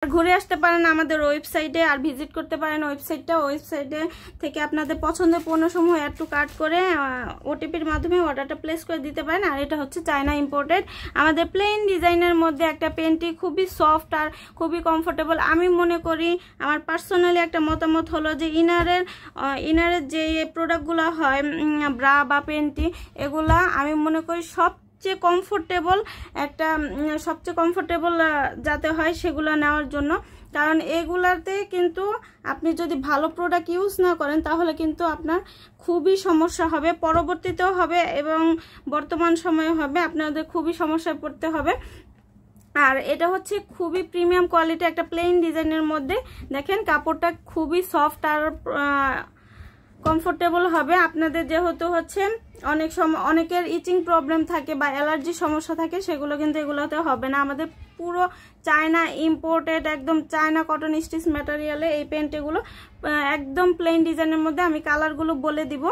ঘুরে আসতে পারেন আমাদের ওয়েবসাইটে আর ভিজিট করতে পারেন ওয়েবসাইটে থেকে আপনাদের পছন্দের পণ্যসমূহ অ্যাড টু কার্ট করে ওটিপির মাধ্যমে অর্ডারটা প্লেস করে দিতে পারেন। আর এটা হচ্ছে চায়না ইম্পোর্টেড আমাদের প্লেন ডিজাইনের মধ্যে একটা পেনটি খুবই সফট আর খুবই কমফোর্টেবল। আমি মনে করি আমার পার্সোনালি একটা মতামত হলো যে ইনারের যে প্রোডাক্টগুলো হয় ব্রা বা পেনটি, এগুলা আমি মনে করি সবচেয়ে কমফোর্টেবল যাতে হয় সেগুলো নেওয়ার জন্য। কারণ এগুলাতে কিন্তু আপনি যদি ভালো প্রোডাক্ট ইউজ না করেন তাহলে কিন্তু আপনার খুবই সমস্যা হবে, পরবর্তীতেও হবে এবং বর্তমান সময়ে হবে, আপনাদের খুবই সমস্যায় পড়তে হবে। আর এটা হচ্ছে খুবই প্রিমিয়াম কোয়ালিটি একটা প্লেন ডিজাইনের মধ্যে। দেখেন কাপড়টা খুবই সফট আর কমফোর্টেবল হবে। আপনাদের যেহেতু হচ্ছে অনেক সময় অনেকের ইচিং প্রবলেম থাকে বা অ্যালার্জি সমস্যা থাকে, সেগুলো কিন্তু এগুলোতে হবে না। আমাদের পুরো চায়না ইম্পোর্টেড একদম চায়না কটন স্টিচ ম্যাটেরিয়ালে এই পেন্টগুলো একদম প্লেন ডিজাইনের মধ্যে। আমি কালারগুলো বলে দিব।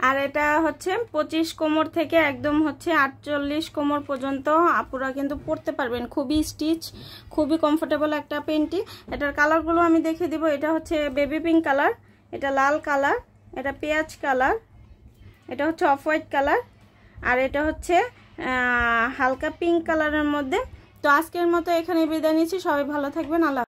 আর এটা হচ্ছে 25 কোমর থেকে একদম হচ্ছে 48 কোমর পর্যন্ত আপুরা কিন্তু পরতে পারবেন। খুবই স্টিচ, খুবই কমফোর্টেবল একটা পেন্টি। এটার কালারগুলো আমি দেখে দিব। এটা হচ্ছে বেবি পিঙ্ক কালার, এটা লাল কালার, এটা পেঁয়াজ কালার, এটা হচ্ছে অফ হোয়াইট কালার, আর এটা হচ্ছে হালকা পিঙ্ক কালারের মধ্যে। তো আজকের মতো এখানে বিদায় নিচ্ছি। সবাই ভালো থাকবেন। আল্লাহ।